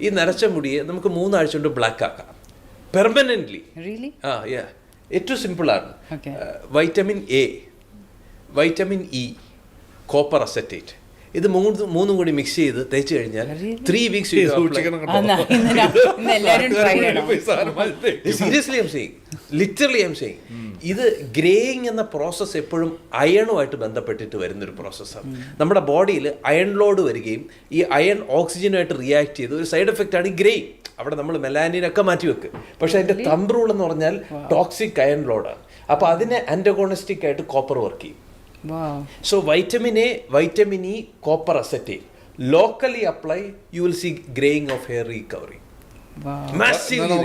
ഈ നരച്ച മുടിയെ നമുക്ക് 3 ആഴ്ച കൊണ്ട് ബ്ലാക്ക് ആക്കാം പെർമനൻ്റ്ലി. ഏറ്റവും സിമ്പിളാണ്. Vitamin A, vitamin E, copper acetate, ഇത് മൂന്നും കൂടി മിക്സ് ചെയ്ത് തേച്ച് കഴിഞ്ഞാൽ 3 weeks seriously I am saying, literally I am saying. ഇത് ഗ്രേയിങ് എന്ന പ്രോസസ്സ് എപ്പോഴും അയണുമായിട്ട് ബന്ധപ്പെട്ടിട്ട് വരുന്നൊരു പ്രോസസ്സാണ്. നമ്മുടെ ബോഡിയിൽ അയൺ ലോഡ് വരികയും ഈ അയൺ ഓക്സിജനുമായിട്ട് റിയാക്ട് ചെയ്ത് ഒരു സൈഡ് എഫക്റ്റാണ് ഈ ഗ്രേയിങ്. അവിടെ നമ്മൾ മെലാനിനൊക്കെ മാറ്റി വെക്ക്. പക്ഷേ അതിൻ്റെ തമ്പ് റൂൾ എന്ന് പറഞ്ഞാൽ ടോക്സിക് അയൺ ലോഡാണ്. അപ്പോൾ അതിനെ ആൻറ്റഗോണിസ്റ്റിക് ആയിട്ട് കോപ്പർ വർക്ക് ചെയ്യും. So vitamin A, vitamin E, copper acetate locally apply, you will see graying of hair recovery. Massively.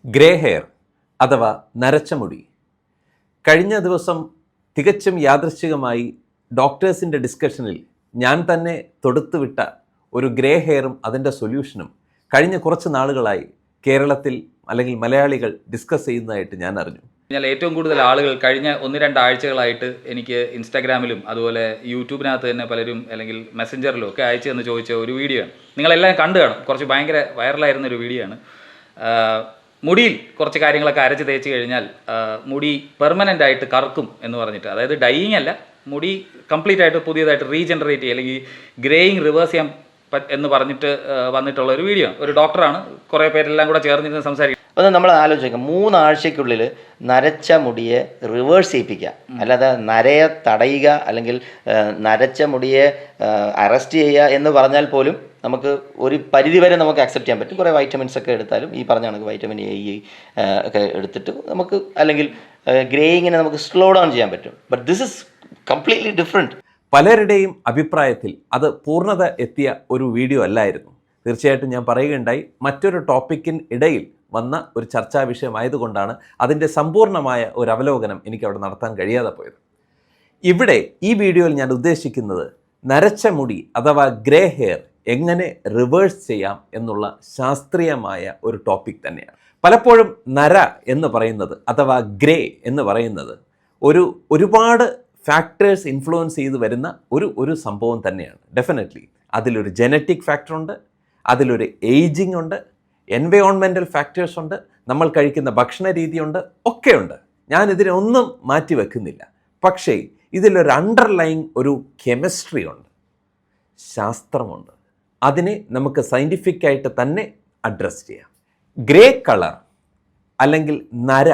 Grey hair അഥവാ നരച്ച മുടി. കഴിഞ്ഞ ദിവസം തികച്ചും യാദൃശ്ചികമായി ഡോക്ടേഴ്സിൻ്റെ ഡിസ്കഷനിൽ ഞാൻ തന്നെ തൊടുത്തുവിട്ട ഒരു ഗ്രേ ഹെയറും അതിൻ്റെ സൊല്യൂഷനും കഴിഞ്ഞ കുറച്ച് നാളുകളായി കേരളത്തിൽ അല്ലെങ്കിൽ മലയാളികൾ ഡിസ്കസ് ചെയ്യുന്നതായിട്ട് ഞാൻ അറിഞ്ഞു. ഏറ്റവും കൂടുതൽ ആളുകൾ കഴിഞ്ഞ 1-2 ആഴ്ചകളായിട്ട് എനിക്ക് ഇൻസ്റ്റാഗ്രാമിലും അതുപോലെ യൂട്യൂബിനകത്ത് തന്നെ പലരും അല്ലെങ്കിൽ മെസ്സഞ്ചറിലും ഒക്കെ അയച്ചു എന്ന് ചോദിച്ച ഒരു വീഡിയോ ആണ്. നിങ്ങളെല്ലാം കണ്ടു കാണും. കുറച്ച് ഭയങ്കര വൈറലായിരുന്ന ഒരു വീഡിയോ ആണ്. മുടിയിൽ കുറച്ച് കാര്യങ്ങളൊക്കെ അരച്ച് തേച്ച് കഴിഞ്ഞാൽ മുടി പെർമനൻ്റ് ആയിട്ട് കറുക്കും എന്ന് പറഞ്ഞിട്ട്, അതായത് ഡൈയിങ് അല്ല, മുടി കംപ്ലീറ്റ് ആയിട്ട് പുതിയതായിട്ട് റീജനറേറ്റ് ചെയ്യുക അല്ലെങ്കിൽ ഗ്രേയിങ് റിവേഴ്സ് ചെയ്യാൻ എന്ന് പറഞ്ഞിട്ട് വന്നിട്ടുള്ള ഒരു വീഡിയോ ആണ്. ഒരു ഡോക്ടറാണ്, കുറേ പേരെല്ലാം കൂടെ ചേർന്നിരുന്ന് സംസാരിക്കും. ഒന്ന് നമ്മൾ ആലോചിക്കാം, 3 ആഴ്ചയ്ക്കുള്ളിൽ നരച്ച മുടിയെ റിവേഴ്സ് ചെയ്യിപ്പിക്കുക, അല്ലാതെ നരയെ തടയുക അല്ലെങ്കിൽ നരച്ച മുടിയെ അറസ്റ്റ് ചെയ്യുക എന്ന് പറഞ്ഞാൽ പോലും നമുക്ക് ഒരു പരിധി വരെ നമുക്ക് അക്സെപ്റ്റ് ചെയ്യാൻ പറ്റും. കുറേ വൈറ്റമിൻസ് ഒക്കെ എടുത്താലും ഈ പറഞ്ഞ കണക്ക് വൈറ്റമിൻ എ, ഇ ഒക്കെ എടുത്തിട്ട് നമുക്ക് അല്ലെങ്കിൽ ഗ്രേയിങ്ങിനെ നമുക്ക് സ്ലോ ഡൗൺ ചെയ്യാൻ പറ്റും. But this is completely different. പലരുടെയും അഭിപ്രായത്തിൽ അത് പൂർണ്ണത എത്തിയ ഒരു വീഡിയോ അല്ലായിരുന്നു. തീർച്ചയായിട്ടും ഞാൻ പറയുകയുണ്ടായി, മറ്റൊരു ടോപ്പിക്കിന് ഇടയിൽ വന്ന ഒരു ചർച്ചാ വിഷയമായതുകൊണ്ടാണ് അതിൻ്റെ സമ്പൂർണ്ണമായ ഒരു അവലോകനം എനിക്ക് അവിടെ നടത്താൻ കഴിയാതെ പോയത്. ഇവിടെ ഈ വീഡിയോയിൽ ഞാൻ ഉദ്ദേശിക്കുന്നത് നരച്ച മുടി അഥവാ ഗ്രേ ഹെയർ എങ്ങനെ റിവേഴ്സ് ചെയ്യാം എന്നുള്ള ശാസ്ത്രീയമായ ഒരു ടോപ്പിക് തന്നെയാണ്. പലപ്പോഴും നര എന്ന് പറയുന്നത് അഥവാ ഗ്രേ എന്ന് പറയുന്നത് ഒരുപാട് ഫാക്ടേഴ്സ് ഇൻഫ്ലുവൻസ് ചെയ്ത് വരുന്ന ഒരു സംഭവം തന്നെയാണ്. ഡെഫിനറ്റ്ലി അതിലൊരു ജനറ്റിക് ഫാക്ടറുണ്ട്, അതിലൊരു ഏജിങ് ഉണ്ട്, എൻവയോൺമെൻറ്റൽ ഫാക്ടേഴ്സ് ഉണ്ട്, നമ്മൾ കഴിക്കുന്ന ഭക്ഷണ രീതിയുണ്ട്, ഒക്കെയുണ്ട്. ഞാനിതിനെ ഒന്നും മാറ്റി വെക്കുന്നില്ല. പക്ഷേ ഇതിലൊരു അണ്ടർലൈങ് ഒരു കെമിസ്ട്രി ഉണ്ട്, ശാസ്ത്രമുണ്ട്. അതിനെ നമുക്ക് സയൻറ്റിഫിക്കായിട്ട് തന്നെ അഡ്രസ്സ് ചെയ്യാം. ഗ്രേ കളർ അല്ലെങ്കിൽ നര,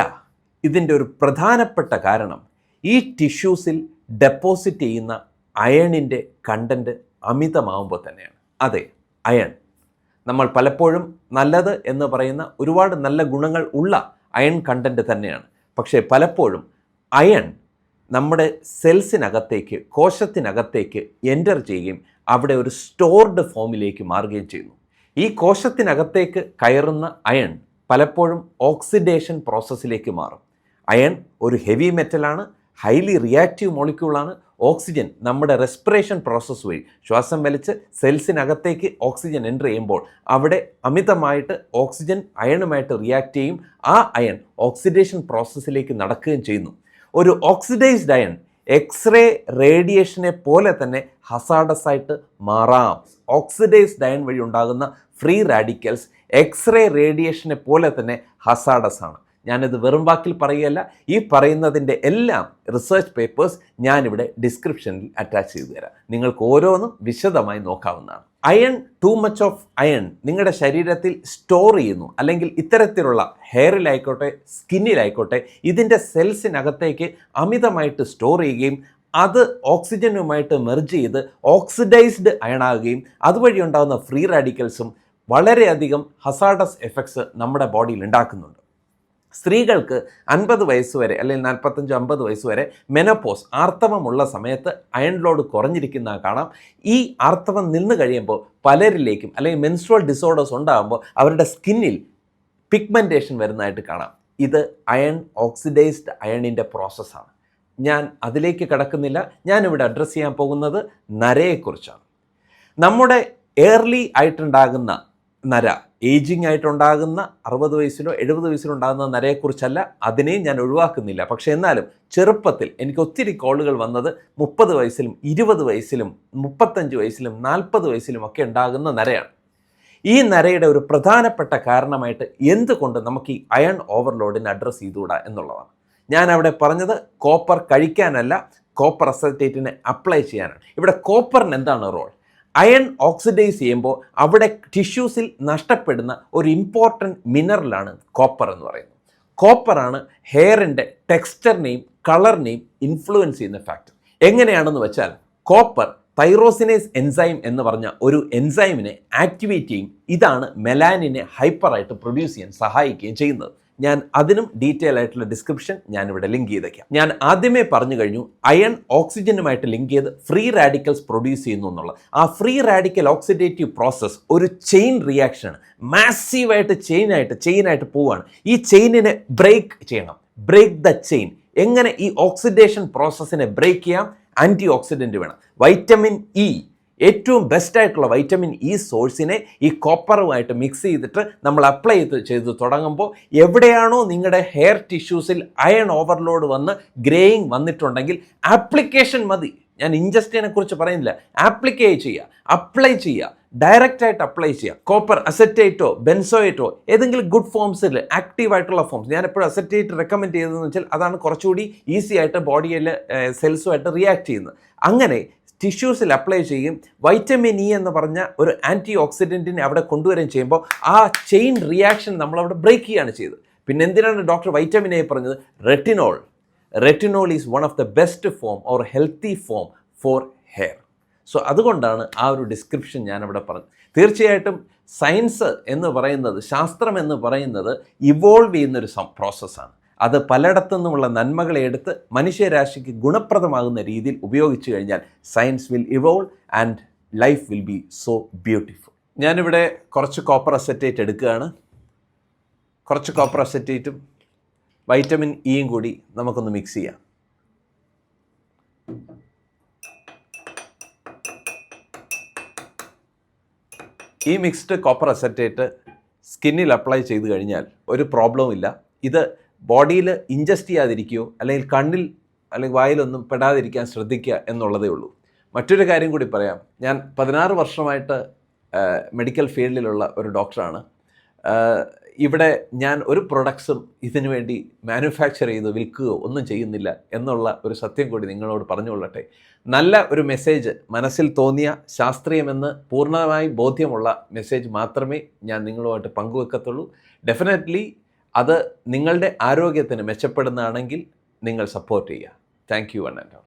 ഇതിൻ്റെ ഒരു പ്രധാനപ്പെട്ട കാരണം ഈ ടിഷ്യൂസിൽ ഡെപ്പോസിറ്റ് ചെയ്യുന്ന അയണിൻ്റെ കണ്ടൻറ്റ് അമിതമാവുമ്പോൾ തന്നെയാണ്. അതെ, അയൺ. നമ്മൾ പലപ്പോഴും നല്ലത് എന്ന് പറയുന്ന ഒരുപാട് നല്ല ഗുണങ്ങൾ ഉള്ള അയൺ കണ്ടൻറ്റ് തന്നെയാണ്. പക്ഷേ പലപ്പോഴും അയൺ നമ്മുടെ സെൽസിനകത്തേക്ക്, കോശത്തിനകത്തേക്ക് എൻ്റർ ചെയ്യുകയും അവിടെ ഒരു സ്റ്റോർഡ് ഫോമിലേക്ക് മാറുകയും ചെയ്യുന്നു. ഈ കോശത്തിനകത്തേക്ക് കയറുന്ന അയൺ പലപ്പോഴും ഓക്സിഡേഷൻ പ്രോസസ്സിലേക്ക് മാറും. അയൺ ഒരു ഹെവി മെറ്റലാണ്, ഹൈലി റിയാക്റ്റീവ് മോളിക്യൂളാണ്. ഓക്സിജൻ നമ്മുടെ റെസ്പിറേഷൻ പ്രോസസ്സ് വഴി ശ്വാസം വലിച്ച് സെൽസിനകത്തേക്ക് ഓക്സിജൻ എൻ്റർ ചെയ്യുമ്പോൾ അവിടെ അമിതമായിട്ട് ഓക്സിജൻ അയണുമായിട്ട് റിയാക്ട് ചെയ്യും. ആ അയൺ ഓക്സിഡേഷൻ പ്രോസസ്സിലേക്ക് നടക്കുകയും ചെയ്യുന്നു. ഒരു ഓക്സിഡൈസ്ഡ് അയൺ എക്സ്റേ റേഡിയേഷനെ പോലെ തന്നെ ഹസാഡസ് ആയിട്ട് മാറാം. ഓക്സിഡൈസ്ഡ് അയൺ വഴി ഉണ്ടാകുന്ന ഫ്രീ റാഡിക്കൽസ് എക്സ്റേ റേഡിയേഷനെ പോലെ തന്നെ ഹസാഡസ് ആണ്. ഞാനിത് വെറും വാക്കിൽ പറയുകയല്ല, ഈ പറയുന്നതിൻ്റെ എല്ലാം റിസർച്ച് പേപ്പേഴ്സ് ഞാനിവിടെ ഡിസ്ക്രിപ്ഷനിൽ അറ്റാച്ച് ചെയ്തു തരാം. നിങ്ങൾക്ക് ഓരോന്നും വിശദമായി നോക്കാവുന്നതാണ്. Iron, too much of iron നിങ്ങളുടെ ശരീരത്തിൽ സ്റ്റോർ ചെയ്യുന്നു, അല്ലെങ്കിൽ ഇത്തരത്തിലുള്ള ഹെയറിലായിക്കോട്ടെ സ്കിന്നിലായിക്കോട്ടെ ഇതിൻ്റെ സെൽസിനകത്തേക്ക് അമിതമായിട്ട് സ്റ്റോർ ചെയ്യുകയും അത് ഓക്സിജനുമായിട്ട് മെർജ് ചെയ്ത് ഓക്സിഡൈസ്ഡ് അയണാകുകയും അതുവഴി ഉണ്ടാകുന്ന ഫ്രീ റാഡിക്കൽസും വളരെയധികം ഹസാഡസ് എഫക്ട്സ് നമ്മുടെ ബോഡിയിൽ ഉണ്ടാക്കുന്നുണ്ട്. സ്ത്രീകൾക്ക് 50 വയസ്സ് വരെ അല്ലെങ്കിൽ 45-50 വയസ്സ് വരെ മെനോപോസ്, ആർത്തവമുള്ള സമയത്ത് അയൺ ലോഡ് കുറഞ്ഞിരിക്കുന്ന കാണാം. ഈ ആർത്തവം നിന്ന് കഴിയുമ്പോൾ പലരിലേക്കും അല്ലെങ്കിൽ മെൻസ്ട്രുവൽ ഡിസോർഡേഴ്സ് ഉണ്ടാകുമ്പോൾ അവരുടെ സ്കിന്നിൽ പിഗ്മെൻറ്റേഷൻ വരുന്നതായിട്ട് കാണാം. ഇത് അയൺ, ഓക്സിഡൈസ്ഡ് അയണിൻ്റെ പ്രോസസ്സാണ്. ഞാൻ അതിലേക്ക് കടക്കുന്നില്ല. ഞാനിവിടെ അഡ്രസ്സ് ചെയ്യാൻ പോകുന്നത് നരയെക്കുറിച്ചാണ്. നമ്മുടെ ഏർലി ആയിട്ടുണ്ടാകുന്ന നര ഏജിങ് ആയിട്ടുണ്ടാകുന്ന 60 വയസ്സിലോ 70 വയസ്സിലോ ഉണ്ടാകുന്ന നരയെക്കുറിച്ചല്ല, അതിനെയും ഞാൻ ഒഴിവാക്കുന്നില്ല. പക്ഷേ എന്നാലും ചെറുപ്പത്തിൽ എനിക്ക് ഒത്തിരി കോളുകൾ വന്നത് 30 വയസ്സിലും 20 വയസ്സിലും 35 വയസ്സിലും 40 വയസ്സിലും ഒക്കെ ഉണ്ടാകുന്ന നരയാണ്. ഈ നരയുടെ ഒരു പ്രധാനപ്പെട്ട കാരണമായിട്ട് എന്തുകൊണ്ട് നമുക്ക് ഈ അയൺ ഓവർലോഡിനെ അഡ്രസ്സ് ചെയ്തുകൂടാ എന്നുള്ളതാണ്. ഞാൻ അവിടെ പറഞ്ഞത് കോപ്പർ കഴിക്കാനല്ല, കോപ്പർ അസറ്റേറ്റിനെ അപ്ലൈ ചെയ്യാനാണ്. ഇവിടെ കോപ്പറിന് എന്താണ് റോൾ? അയൺ ഓക്സിഡൈസ് ചെയ്യുമ്പോൾ അവിടെ ടിഷ്യൂസിൽ നഷ്ടപ്പെടുന്ന ഒരു ഇമ്പോർട്ടൻറ്റ് മിനറലാണ് കോപ്പർ എന്ന് പറയുന്നത്. കോപ്പറാണ് ഹെയറിൻ്റെ ടെക്സ്ചറിനെയും കളറിനെയും ഇൻഫ്ലുവൻസ് ചെയ്യുന്ന ഫാക്ടർ. എങ്ങനെയാണെന്ന് വെച്ചാൽ, കോപ്പർ തൈറോസിനേസ് എൻസൈം എന്ന് പറഞ്ഞ ഒരു എൻസൈമിനെ ആക്ടിവേറ്റ് ചെയ്യും. ഇതാണ് മെലാനിനെ ഹൈപ്പറായിട്ട് പ്രൊഡ്യൂസ് ചെയ്യാൻ സഹായിക്കുകയും ചെയ്യുന്നത്. ഞാൻ അതിനും ഡീറ്റെയിൽ ആയിട്ടുള്ള ഡിസ്ക്രിപ്ഷൻ ഞാനിവിടെ ലിങ്ക് ചെയ്തേക്കാം. ഞാൻ ആദ്യമേ പറഞ്ഞു കഴിഞ്ഞു, അയൺ ഓക്സിജനുമായിട്ട് ലിങ്ക് ചെയ്ത് ഫ്രീ റാഡിക്കൽസ് പ്രൊഡ്യൂസ് ചെയ്യുന്നു എന്നുള്ളത്. ആ ഫ്രീ റാഡിക്കൽ ഓക്സിഡേറ്റീവ് പ്രോസസ്സ് ഒരു ചെയിൻ റിയാക്ഷനാണ്. മാസീവായിട്ട് ചെയിനായിട്ട് പോവുകയാണ്. ഈ ചെയിനിനെ ബ്രേക്ക് ചെയ്യണം. Break the chain. എങ്ങനെ ഈ ഓക്സിഡേഷൻ പ്രോസസ്സിനെ ബ്രേക്ക് ചെയ്യാം? ആൻറ്റി ഓക്സിഡൻറ്റ് വേണം. വൈറ്റമിൻ ഇ, ഏറ്റവും ബെസ്റ്റായിട്ടുള്ള വൈറ്റമിൻ ഇ സോഴ്സിനെ ഈ കോപ്പറുമായിട്ട് മിക്സ് ചെയ്തിട്ട് നമ്മൾ അപ്ലൈ ചെയ്ത് തുടങ്ങുമ്പോൾ എവിടെയാണോ നിങ്ങളുടെ ഹെയർ ടിഷ്യൂസിൽ അയൺ ഓവർലോഡ് വന്ന് ഗ്രേയിങ് വന്നിട്ടുണ്ടെങ്കിൽ ആപ്ലിക്കേഷൻ മതി. ഞാൻ ഇൻജസ്റ്റിനെ കുറിച്ച് പറയുന്നില്ല. അപ്ലൈ ചെയ്യുക, ഡയറക്റ്റായിട്ട് അപ്ലൈ ചെയ്യുക. കോപ്പർ അസറ്റേറ്റോ ബെൻസോയേറ്റോ ഏതെങ്കിലും ഗുഡ് ഫോംസിൽ, ആക്റ്റീവായിട്ടുള്ള ഫോംസ്. ഞാൻ എപ്പോഴും അസറ്റേറ്റ് റെക്കമെൻഡ് ചെയ്തതെന്ന് വെച്ചാൽ അതാണ് കുറച്ചുകൂടി ഈസി ആയിട്ട് ബോഡിയിൽ സെൽസുമായിട്ട് റിയാക്ട് ചെയ്യുന്നത്. അങ്ങനെ ടിഷ്യൂസിൽ അപ്ലൈ ചെയ്യും. വൈറ്റമിൻ ഇ എന്ന് പറഞ്ഞ ഒരു ആൻറ്റി ഓക്സിഡൻറ്റിനെ അവിടെ കൊണ്ടുവരികയും ചെയ്യുമ്പോൾ ആ ചെയിൻ റിയാക്ഷൻ നമ്മളവിടെ ബ്രേക്ക് ചെയ്യുകയാണ് ചെയ്തത്. പിന്നെ എന്തിനാണ് ഡോക്ടർ വൈറ്റമിൻ എ പറഞ്ഞത്? Retinol is one of the best form or healthy form for hair. So അതുകൊണ്ടാണ് ആ ഒരു ഡിസ്ക്രിപ്ഷൻ ഞാനവിടെ പറഞ്ഞത്. തീർച്ചയായിട്ടും സയൻസ് എന്ന് പറയുന്നത്, ശാസ്ത്രം എന്ന് പറയുന്നത് ഇവോൾവ് ചെയ്യുന്നൊരു പ്രോസസ്സാണ്. അത് പലയിടത്തു നിന്നുമുള്ള നന്മകളെ എടുത്ത് മനുഷ്യരാശിക്ക് ഗുണപ്രദമാകുന്ന രീതിയിൽ ഉപയോഗിച്ചു കഴിഞ്ഞാൽ science will evolve and life will be so beautiful. ഞാനിവിടെ കുറച്ച് കോപ്പർ അസറ്റേറ്റ് എടുക്കുകയാണ്. കുറച്ച് കോപ്പർ അസറ്റേറ്റും വൈറ്റമിൻ ഇയും കൂടി നമുക്കൊന്ന് മിക്സ് ചെയ്യാം. ഈ മിക്സ്ഡ് കോപ്പർ അസറ്റേറ്റ് സ്കിന്നിൽ അപ്ലൈ ചെയ്ത് കഴിഞ്ഞാൽ ഒരു പ്രോബ്ലവും ഇല്ല. ഇത് ബോഡിയിൽ ഇൻജസ്റ്റ് ചെയ്യാതിരിക്കുകയോ അല്ലെങ്കിൽ കണ്ണിൽ അല്ലെങ്കിൽ വായിലൊന്നും പെടാതിരിക്കാൻ ശ്രദ്ധിക്കുക എന്നുള്ളതേ ഉള്ളൂ. മറ്റൊരു കാര്യം കൂടി പറയാം. ഞാൻ 16 വർഷമായിട്ട് മെഡിക്കൽ ഫീൽഡിലുള്ള ഒരു ഡോക്ടറാണ്. ഇവിടെ ഞാൻ ഒരു പ്രൊഡക്ട്സും ഇതിനു വേണ്ടി മാനുഫാക്ചർ ചെയ്ത് വിൽക്കുകയോ ഒന്നും ചെയ്യുന്നില്ല എന്നുള്ള ഒരു സത്യം കൂടി നിങ്ങളോട് പറഞ്ഞുകൊള്ളട്ടെ. നല്ല ഒരു മെസ്സേജ്, മനസ്സിൽ തോന്നിയ ശാസ്ത്രീയമെന്ന് പൂർണ്ണമായി ബോധ്യമുള്ള മെസ്സേജ് മാത്രമേ ഞാൻ നിങ്ങളുമായിട്ട് പങ്കുവെക്കത്തുള്ളൂ. ഡെഫിനറ്റ്ലി അത് നിങ്ങളുടെ ആരോഗ്യത്തിന് മെച്ചപ്പെടുന്നതാണെങ്കിൽ നിങ്ങൾ സപ്പോർട്ട് ചെയ്യുക. Thank you one and all.